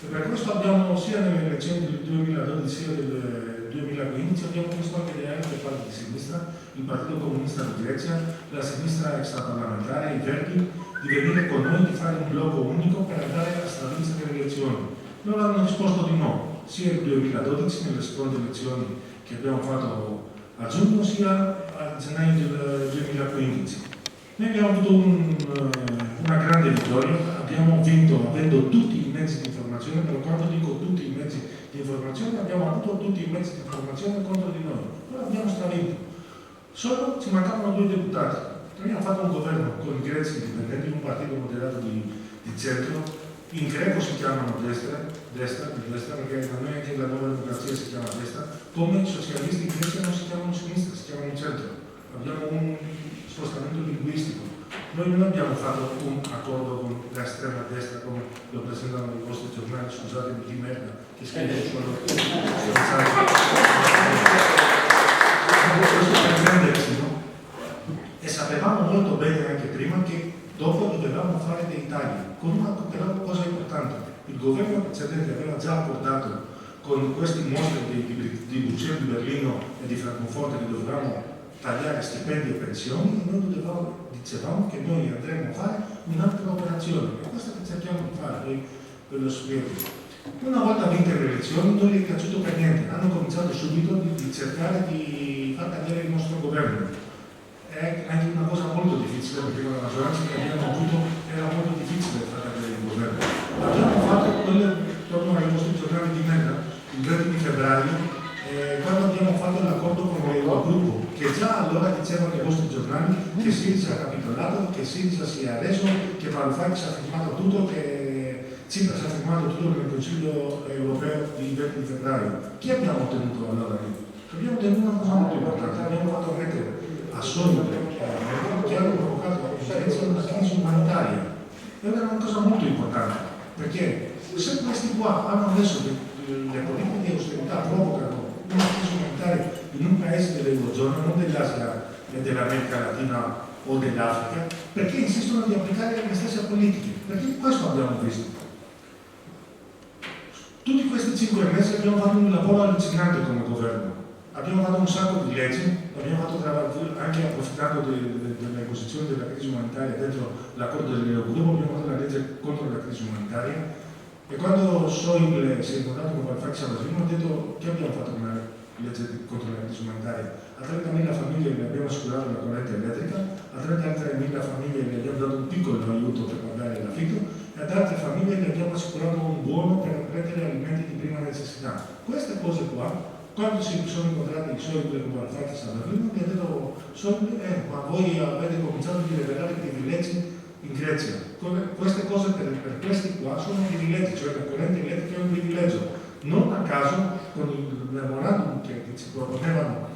E per questo abbiamo, sia nelle elezioni del 2012 sia del 2015, abbiamo visto anche delle altre parti di sinistra, il Partito Comunista di Grecia, la sinistra extraparlamentare, i Verdi, di venire con noi, di fare un blocco unico per andare a stravincere le elezioni. Loro hanno risposto di no, sia nel 2012, nelle seconde elezioni che abbiamo fatto a giugno, sia a gennaio del 2015. Noi abbiamo avuto una grande vittoria, abbiamo vinto avendo tutti i mezzi di informazione, però quando dico tutti i mezzi di informazione abbiamo avuto tutti i mezzi di informazione contro di noi, però abbiamo stravinto. Solo ci mancavano 2 deputati. Abbiamo fatto un governo con i greci indipendenti, un partito moderato di centro, in greco si chiamano destra, perché da noi anche la nuova democrazia si chiama destra, come i socialisti in Grecia non si chiamano sinistra, si chiamano centro. Abbiamo un spostamento linguistico. Noi non abbiamo fatto un accordo con l'estrema destra come lo presentano i vostri giornali, scusatemi di merda, che scrivono solo e sapevamo molto bene anche prima che dopo dovevamo fare dei tagli, con una cosa importante. Il governo precedente aveva già accordato con questi mostri di Bruxelles, di Berlino e di Francoforte che dovevamo tagliare stipendi e pensioni, e noi dicevamo che noi andremo a fare un'altra operazione, e questa che cerchiamo di fare, poi ve lo spiego. Una volta vinte le elezioni non gli è piaciuto per niente, hanno cominciato subito di cercare di far cadere il nostro governo. È anche una cosa molto difficile, perché con la maggioranza che abbiamo avuto era molto difficile far cadere il governo. Abbiamo fatto quello, torno ai nostri giornali di merda, il 20 di febbraio, quando abbiamo fatto l'accordo con l'Eurogruppo, che già allora dicevano i vostri giornali che Siriza ha capitolato, che Siriza si è arreso, che Varoufakis ha firmato tutto, che Tsipras ha firmato tutto nel Consiglio europeo di 20 di febbraio. Chi abbiamo ottenuto allora lì? Abbiamo ottenuto una cosa molto importante, abbiamo fatto mettere a solito che hanno provocato una crisi umanitaria. Era una cosa molto importante, perché se questi qua hanno messo le politiche di austerità provocano una crisi umanitaria in un paese dell'Eurozona, non dell'Asia e dell'America Latina o dell'Africa, perché insistono di applicare le stesse politiche? Perché questo abbiamo visto. Tutti questi 5 mesi abbiamo fatto un lavoro allucinante come governo. Abbiamo fatto un sacco di leggi, abbiamo fatto anche approfittando delle posizioni della crisi umanitaria dentro l'accordo dell'Eurogruppo, abbiamo fatto una legge contro la crisi umanitaria. E quando Schäuble si è incontrato con Varoufakis a Berlino, ha detto che abbiamo fatto una legge contro la crisi umanitaria. A 30.000 famiglie le abbiamo assicurato la corrente elettrica, a 33.000 famiglie le abbiamo dato un piccolo aiuto per pagare l'affitto e ad altre famiglie le abbiamo assicurato un buono per prendere alimenti di prima necessità. Queste cose qua, quando si sono incontrati Schäuble con Varoufakis a Berlino, mi ha detto Schäuble, ma voi avete cominciato a rivelare privilegi in Grecia. Queste cose per questi qua sono privilegi, cioè la corrente elettrica è un privilegio. Non a caso, con il memorandum che ci proponevano,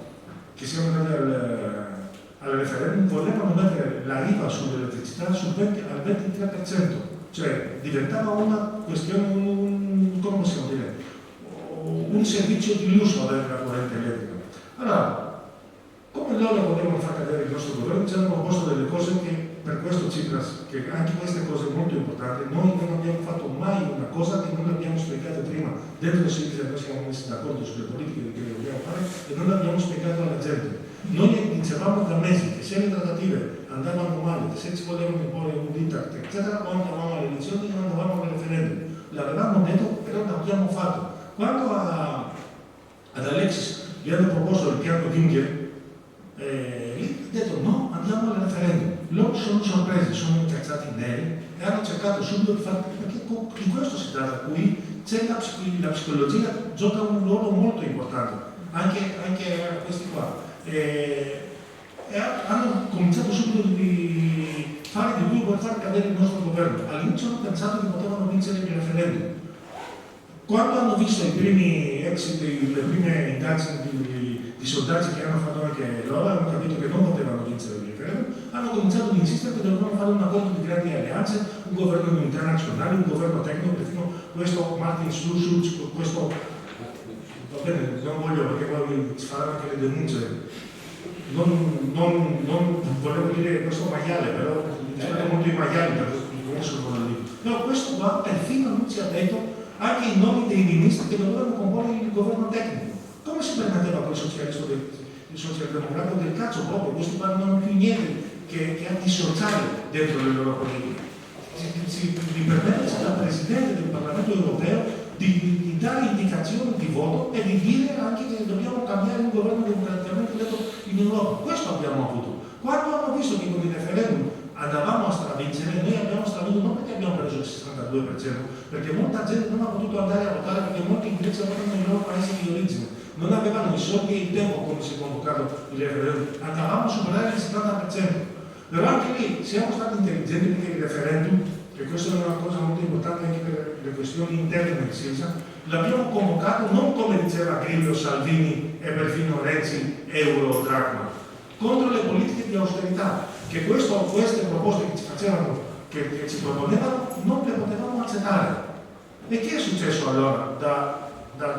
che siamo andati al referendum, volevano mettere la IVA sull'elettricità al 23%, cioè diventava una questione, come possiamo dire, un servizio di lusso avere la corrente elettrica. Allora, come loro volevano far cadere il nostro governo, ci hanno proposto delle cose che per questo Tsipras, che anche queste cose molto importanti, noi non abbiamo fatto mai una cosa che non abbiamo spiegato prima. Dentro Siriza noi siamo messi d'accordo sulle politiche che dobbiamo fare e non l'abbiamo spiegato alla gente. Noi dicevamo da mesi che se le trattative andavano male, che se ci volevano imporre un diktat, eccetera, o andavamo alle elezioni o andavamo al referendum. L'avevamo detto, però l'abbiamo fatto. Quando ad Alexis gli hanno proposto il piano Juncker, lì ha detto no, andiamo al referendum. Loro sono sorpresi, sono incazzati neri e hanno cercato subito di fare, perché di questo si tratta, qui c'è la psicologia, gioca un ruolo molto importante, anche a questi qua. E hanno cominciato subito di fare di più per far cadere il nostro governo. All'inizio hanno pensato che potevano vincere il referendum. Quando hanno visto i primi exit, le prime indagini di sondaggi che hanno fatto anche loro, hanno capito che non potevano vincere il referendum, hanno cominciato ad insistere che dovevano fare un accordo di grandi alleanze, un governo internazionale, un governo tecnico, perfino questo Martin Schulz, questo, va bene, non voglio perché poi ci faranno anche le denunce, non volevo dire questo maiale, però sono molto i maiali per come sono lì. Però questo qua perfino non ci ha detto anche i nomi dei ministri che dovevano comporre il governo tecnico. Come si permetteva quel socialdemocratico del cazzo proprio? Questi qua non hanno più niente che dissociare dentro le loro politiche. Si permette al Presidente del Parlamento europeo di dare indicazioni di voto e di dire anche che dobbiamo cambiare un governo democraticamente eletto in Europa. Questo abbiamo avuto. Quando hanno visto che con il referendum andavamo a stravincere, noi abbiamo stravinto non perché abbiamo preso il 62%, perché molta gente non ha potuto andare a votare, perché molti inglesi votano nei loro paesi di origine, non avevano i soldi e il tempo come si è convocato il referendum, andavamo a superare il 70%. Però anche lì siamo stati intelligenti perché il referendum, e questa è una cosa molto importante anche per le questioni interne del Sisa, l'abbiamo convocato non come diceva Grillo, Salvini e perfino Renzi, euro, dracma, contro le politiche di austerità, che queste proposte che ci facevano, che ci proponevano, non le potevamo accettare. E che è successo allora da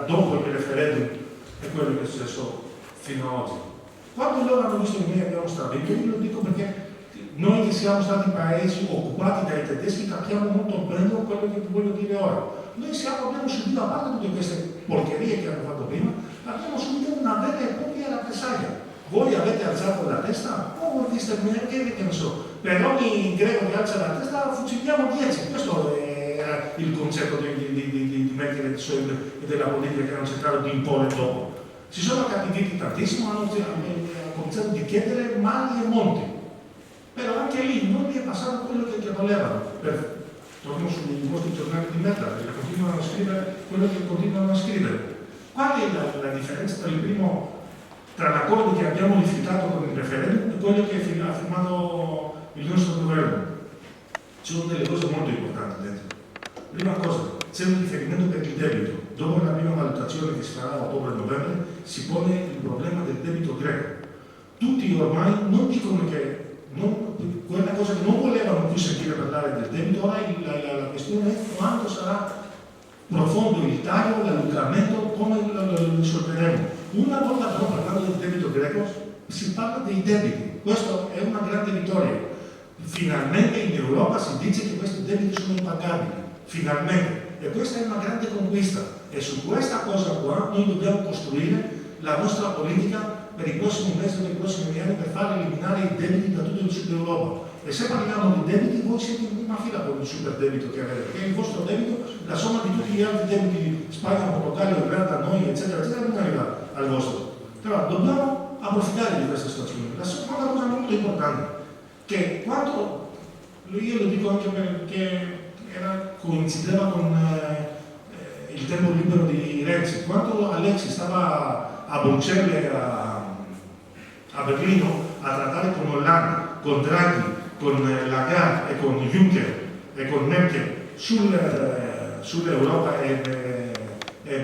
dopo il referendum e quello che è successo fino ad oggi? Quando loro hanno visto che noi abbiamo stravinto, io lo dico perché noi che siamo stati paesi occupati dai tedeschi capiamo molto bene quello che voglio dire ora. Noi abbiamo subito, a parte tutte queste porcherie che hanno fatto prima, abbiamo subito una vera e propria rappresaglia. Voi avete alzato la testa? Oh, che ne so, per ogni greco che alza la testa fuciliamo 10. Questo era il concetto di Merkel e della politica che hanno cercato di imporre dopo. Si sono accattiviti tantissimo, hanno cominciato a chiedere mali e monti. Però anche lì non gli è passato quello che volevano. Torno sui vostri giornali di merda, perché continuano a scrivere quello che continuano a scrivere. Qual è la differenza tra l'accordo che abbiamo rifiutato con il referendum e quello che ha firmato il nostro governo? Ci sono delle cose molto importanti dentro. Prima cosa, c'è un riferimento per il debito. Dopo la prima valutazione che si farà a ottobre-novembre, si pone il problema del debito greco. Tutti ormai non dicono che quella cosa che non volevano più sentire parlare del debito, ora la questione è quando sarà profondo il taglio, l'allungamento, come lo risolveremo. Una volta però parlando del debito greco, si parla dei debiti. Questa è una grande vittoria. Finalmente in Europa si dice che questi debiti sono impagabili. Finalmente. E questa è una grande conquista. E su questa cosa qua noi dobbiamo costruire la nostra politica per i prossimi mesi e per i prossimi anni per far eliminare i debiti da tutto il sud Europa. E se parliamo di debiti, voi siete in prima fila con il super debito che avete, perché il vostro debito, la somma di tutti gli altri debiti di Spagna, Portogallo, Irlanda, noi, eccetera, eccetera, non arriva al vostro. Però dobbiamo approfittare di questa situazione. La seconda cosa molto importante, che quando, io lo dico anche perché coincideva con il tempo libero di Renzi, quando Alexi stava a Bruxelles, a Berlino, a trattare con Hollande, con Draghi, con Lagarde e con Juncker e con Merkel sull'Europa e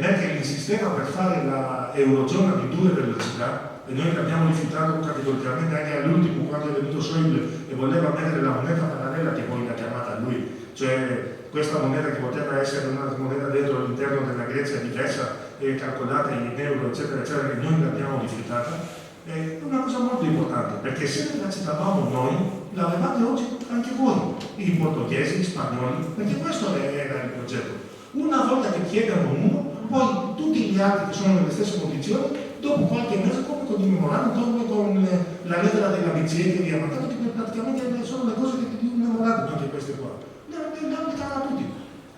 Merkel insisteva per fare la Eurozona di 2 velocità e noi l'abbiamo rifiutato categoricamente anche all'ultimo quando è venuto Schäuble e voleva mettere la moneta parallela che poi l'ha chiamata lui, cioè questa moneta che poteva essere una moneta dentro all'interno della Grecia diversa e calcolata in euro eccetera eccetera che noi l'abbiamo rifiutata. È una cosa molto importante, perché se l'accettavamo noi, l'avevate oggi anche voi, i portoghesi, gli spagnoli, perché questo era il progetto. Una volta che chiedono uno, poi tutti gli altri che sono nelle stesse condizioni, dopo qualche mese, come con il memorandum, come con la lettera della BCE che vi ha mandato, che praticamente sono le cose che vi memorandum anche queste qua. Le applicano a tutti.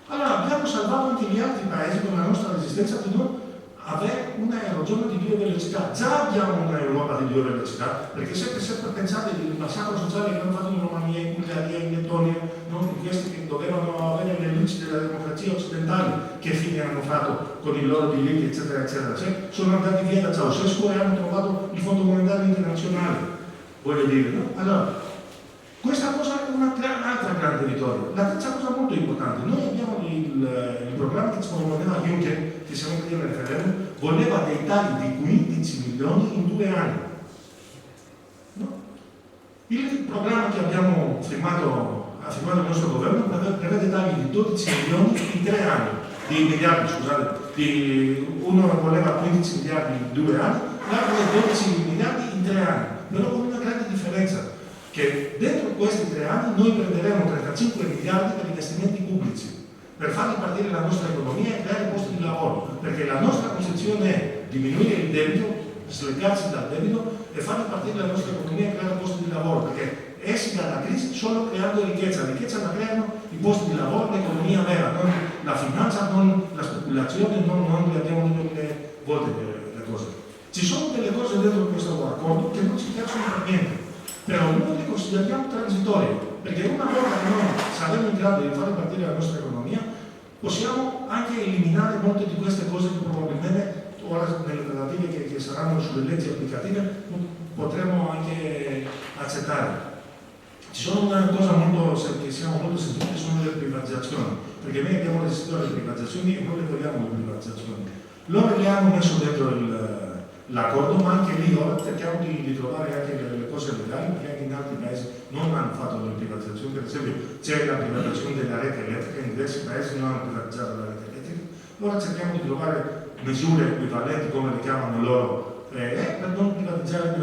Allora abbiamo salvato anche gli altri paesi con la nostra resistenza di non avere una eurozona di 2 velocità. Già abbiamo una Europa di 2 velocità, perché sempre pensate al massacro sociale che hanno fatto in Romania, in Bulgaria, in Lettonia, non questi che dovevano avere le luci della democrazia occidentale, che fine hanno fatto con i loro diritti, eccetera, eccetera. Sono andati via da Ceausescu e hanno trovato il Fondo Monetario Internazionale, voglio dire, no? Allora, questa cosa è un'altra grande vittoria. La terza cosa molto importante, noi abbiamo il programma che ci proponeva Juncker, che siamo qui nel referendum, voleva dei tagli di 15 milioni in 2 anni. No? Il programma che abbiamo ha firmato il nostro governo prevede tagli di 12 milioni in 3 anni, di miliardi, scusate, uno voleva 15 miliardi in 2 anni, l'altro 12 miliardi in 3 anni, però con una grande differenza, che dentro questi 3 anni noi prenderemo 35 miliardi per investimenti pubblici per far ripartire la nostra economia e creare posti di lavoro, perché la nostra concezione è diminuire il debito, sleggarsi dal debito e far ripartire la nostra economia e creare posti di lavoro, perché essi dalla crisi solo creando ricchezza la creano i posti di lavoro, l'economia vera, non la finanza, non la speculazione, non le abbiamo detto mille volte le cose. Ci sono delle cose dentro questo accordo che non ci piacciono per niente, però noi le consideriamo transitorie, perché una volta che noi saremo in grado di far ripartire la nostra economia, possiamo anche eliminare molte di queste cose che probabilmente ora nelle trattative che saranno sulle leggi applicative potremo anche accettare. Ci sono una cosa che siamo molto sensibili, sono le privatizzazioni, perché noi abbiamo resistito alle privatizzazioni e non le vogliamo le privatizzazioni. Loro le hanno messo dentro l'accordo, ma anche lì ora cerchiamo di trovare anche le cose legali, perché anche in altri paesi non hanno fatto le privatizzazioni. Per esempio c'è la privatizzazione della rete elettrica, in diversi paesi non hanno privatizzato la rete elettrica. Ora cerchiamo di trovare misure equivalenti, come le chiamano loro, per non privatizzare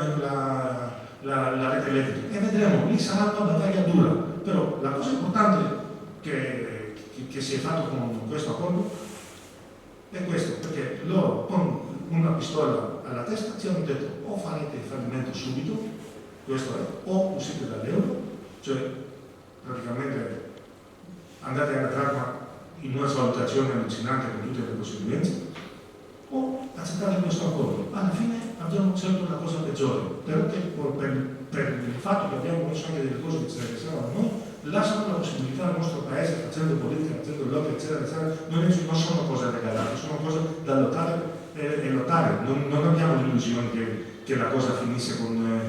la rete elettrica. E vedremo, lì sarà una battaglia dura. Però la cosa importante che si è fatto con questo accordo è questo, perché loro con una pistola alla testa ci hanno detto o farete il fallimento subito, questo è, o uscite dall'euro, cioè praticamente andate a entrare in una valutazione allucinante con tutte le conseguenze, o accettate questo accordo. Alla fine abbiamo scelto la cosa peggiore, perché per il fatto che abbiamo messo anche delle cose che ci interessavano a noi, lasciano la possibilità al nostro paese, facendo politica, facendo lobby, eccetera, eccetera, non sono cose regalate, sono cose da lottare e lottare. Non abbiamo l'illusione che la cosa finisse con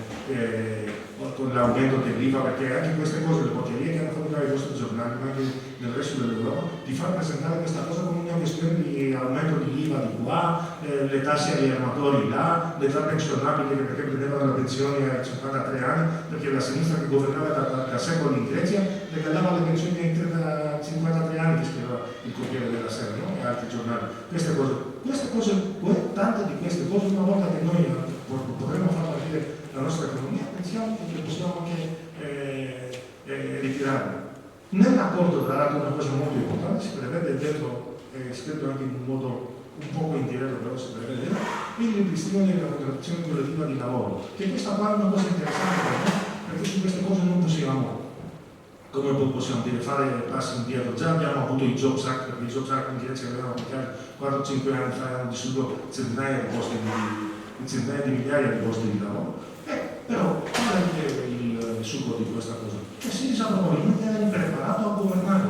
l'aumento dell'IVA, perché anche queste cose, le porcherie che hanno fatto i vostri giornali, ma anche nel resto dell'Europa, di far presentare questa cosa come una questione di aumento di IVA di qua, le tasse agli armatori là, l'età pensionabile perché prendevano la pensione ai 53 anni, perché la sinistra che governava da secoli in Grecia regalava le pensioni ai 53 anni, che scriveva il Corriere della Sera, no? E altri giornali. Queste cose, tante di queste cose, una volta che noi potremo far partire la nostra economia, pensiamo che possiamo anche ritirarle. Nell'accordo, tra l'altro, una cosa molto importante, si prevede dentro, scritto anche in un modo un poco indiretto, però si prevede il ripristino della contrattazione collettiva di lavoro, che questa qua è una cosa interessante per noi, perché su queste cose non possiamo, come possiamo dire, fare passi indietro. Già abbiamo avuto i Jobs Act, perché i Jobs Act in Grecia avevano applicato 4-5 anni fa, hanno distrutto centinaia di migliaia di posti di lavoro. Però qual è il succo di questa cosa? Che Syriza probabilmente era impreparato a governare,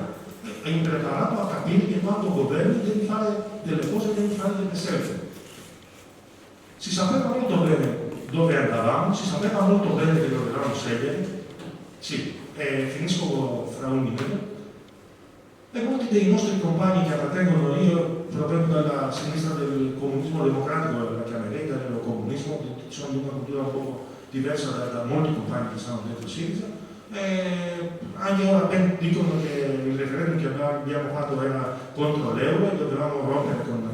è impreparato a capire che quando governi devi fare delle cose, devi fare delle scelte. Si sapeva molto bene dove andavamo, si sapeva molto bene che dovevamo scegliere. Sì, finisco fra un minuto. E molti dei nostri compagni che appartengono, io provengo dalla sinistra del comunismo democratico, la chiamerei del neocomunismo, sono di una cultura un po' diversa da molti compagni che stanno dentro Syriza. Anche ora dicono che il referendum che abbiamo fatto era contro l'euro e dovevamo rompere con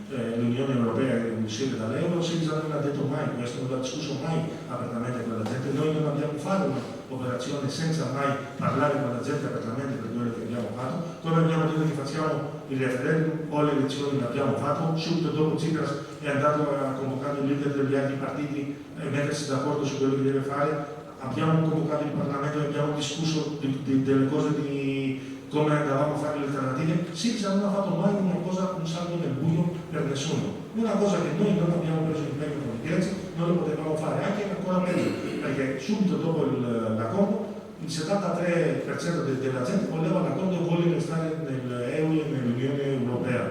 l'Unione Europea e uscire dall'euro. Syriza non ha detto mai questo, non ha discusso mai apertamente con la gente. Noi non abbiamo fatto un'operazione senza mai parlare con la gente apertamente per quello che abbiamo fatto. Come abbiamo detto che facciamo il referendum o le elezioni l'abbiamo fatto, subito dopo Tsipras è andato a convocare il leader degli altri partiti e mettersi d'accordo su quello che deve fare. Abbiamo convocato il Parlamento e abbiamo discusso delle cose di come andavamo a fare le alternative. Syriza non ha fatto mai una cosa, un salto nel buio per nessuno. Una cosa che noi non abbiamo preso impegno con i greci, non lo potevamo fare, anche ancora meglio, perché subito dopo l'accordo il 73% della gente voleva l'accordo e vuole restare nell'EU e nell'Unione Europea.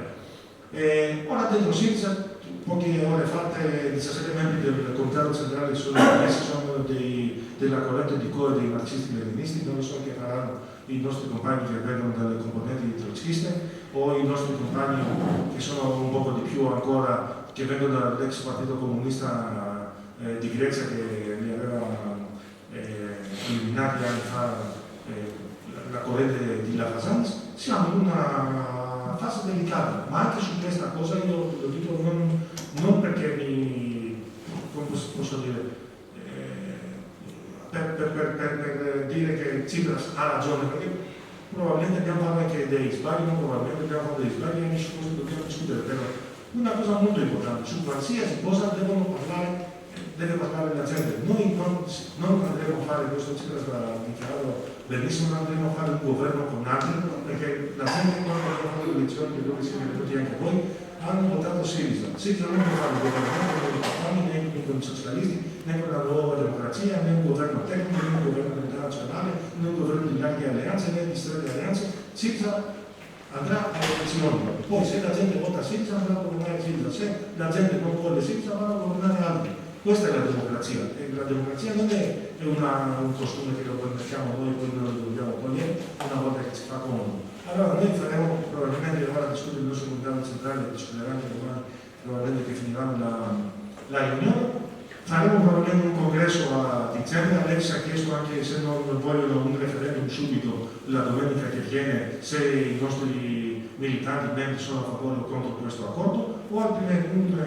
Ora dentro Syriza, poche ore fatte, 17 membri del Comitato Centrale sono della corrente di COE dei marxisti-leninisti, non lo so che faranno i nostri compagni che vengono dalle componenti trotskiste o i nostri compagni che sono un poco di più ancora, che vengono dall'ex partito comunista di Grecia che li aveva eliminati anni fa la corrente di Lafazanis. Siamo in una fase delicata, ma anche su questa cosa io lo dico non perché come posso dire, per dire che Tsipras ha ragione, perché probabilmente abbiamo fatto anche dei sbagli, probabilmente abbiamo fatto dei sbagli anche su questo dobbiamo discutere, però una cosa molto importante, su qualsiasi cosa deve parlare la gente. Noi non andremo a fare, questo ci sarà dichiarato benissimo, non andremo a fare un governo con altri, perché la gente quando abbiamo fatto le elezioni, dove siete venuti anche voi, hanno votato Siriza. Siriza non può fare il governo, né con i campani, né con i socialisti, né con la nuova democrazia, né un governo tecnico, né un governo internazionale, né un governo di larghe alleanze, né di strette alleanze. Siriza andrà alle elezioni. Poi se la gente vota Siriza andrà a governare Siriza, se la gente non vuole Siriza vanno a governare altri. Questa è la democrazia. E la democrazia non è un costume che lo mettiamo noi e poi non lo dobbiamo togliere una volta che ci fa comodo. Allora noi faremo probabilmente ora discutere il nostro comitato centrale, discuterà anche domani, probabilmente che finiranno la riunione. Faremo probabilmente un congresso a dicembre. Alex ha chiesto anche se non vogliono un referendum subito la domenica che viene, se i nostri militanti membri sono a favore o contro questo accordo, o altrimenti un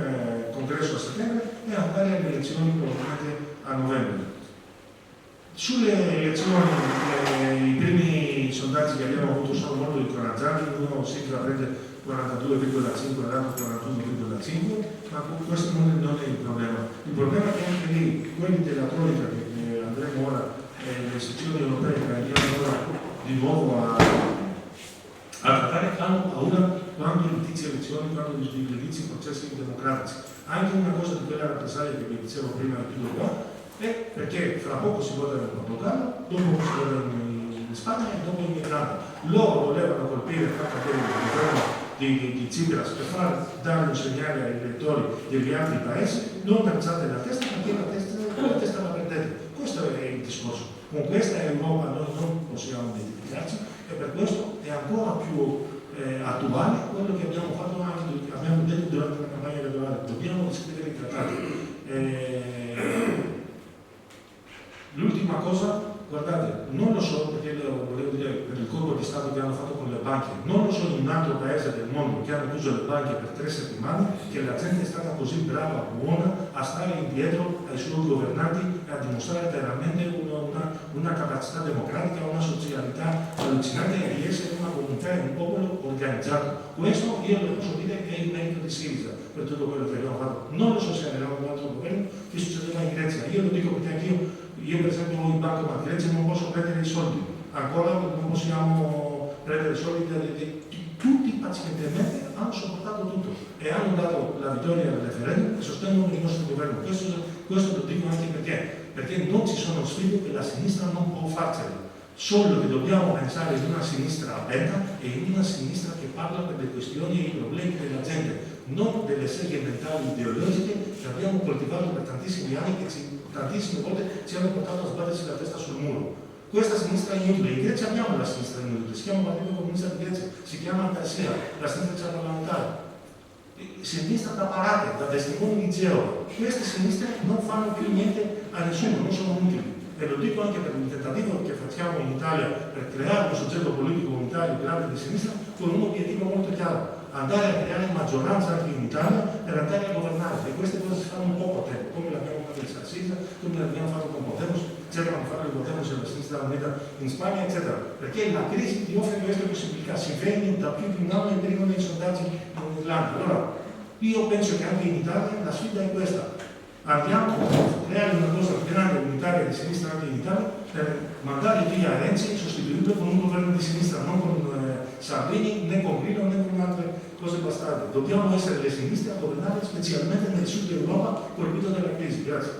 congresso a settembre e andare alle elezioni probabilmente a novembre. Sulle elezioni i primi sondaggi che abbiamo avuto sono molto incoraggianti, uno Siriza prende 42,5 e l'altro 41,5, ma questo non è il problema. Il problema è che anche lì quelli della Troica che andremo ora, le istituzioni europee che andiamo ora di nuovo a trattare, hanno paura quando inizi elezioni, quando inizi processi democratici. Anche una cosa di quella rappresaglia che vi dicevo prima di più qua, è perché fra poco si vota in Portogallo, dopo si vota in Spagna e dopo in Irlanda. Loro volevano colpire il governo di Tsipras per far dare un segnale ai elettori degli altri paesi, non alzate la testa perché la testa la perdete. Questo è il discorso. Con questa Europa noi non possiamo identificarci e per questo è ancora più attuale quello che abbiamo fatto anche, abbiamo detto durante la campagna elettorale, dobbiamo riscrivere i trattati. L'ultima cosa, guardate, non lo so perché lo volevo dire per il colpo di Stato che hanno fatto con le banche, non lo so in un altro paese del mondo che hanno chiuso le banche per 3 settimane, che la gente è stata così brava, buona, a stare indietro ai suoi governanti e a dimostrare veramente una capacità democratica, una socialità allucinante e di essere una comunità e un popolo organizzato. Questo io lo posso dire che è il merito di Siriza per tutto quello che abbiamo fatto. Non lo so se avevamo un altro governo che succedeva in Grecia. Io lo dico perché anch'io per esempio ho in banco, ma in Grecia non posso prendere i soldi, ancora non possiamo prendere i soldi tutti pazientemente hanno sopportato tutto e hanno dato la vittoria al referendum e sostengono il nostro governo. Questo lo dico anche perché non ci sono sfide che la sinistra non può farcela. Solo che dobbiamo pensare in una sinistra aperta e in una sinistra che parla per le questioni e i problemi della gente, non delle seghe mentali ideologiche che abbiamo coltivato per tantissimi anni che tantissime volte ci hanno portato a sbatterci la testa sul muro. Questa sinistra è inutile. In Grecia abbiamo la sinistra inutile, si chiama Partito Comunista di Grecia, si chiama Antasia, la sinistra parlamentare. Sinistra da parate, da testimoni di Geova. Queste sinistre non fanno più niente a nessuno, non sono utili. E lo dico anche per il tentativo che facciamo in Italia per creare un soggetto politico unitario grande di sinistra con un obiettivo molto chiaro, andare a creare maggioranza anche in Italia per andare a governare. E queste cose si fanno un po' a tempo, come l'abbiamo fatto in Sicilia, come l'abbiamo fatto con Podemos, cercano di fare il Podemos e la sinistra unita in Spagna, eccetera. Perché la crisi ti offre queste possibilità, si vede da più di un anno e prima nei sondaggi in Irlanda. Allora, io penso che anche in Italia la sfida è questa. Andiamo a creare una cosa grande unitaria di sinistra anche in Italia per mandare via Renzi e sostituirlo con un governo di sinistra, non con Salvini, né con Grillo, né con altre cose bastarde. Dobbiamo essere le sinistre a governare specialmente nel sud Europa colpito dalla crisi. Grazie.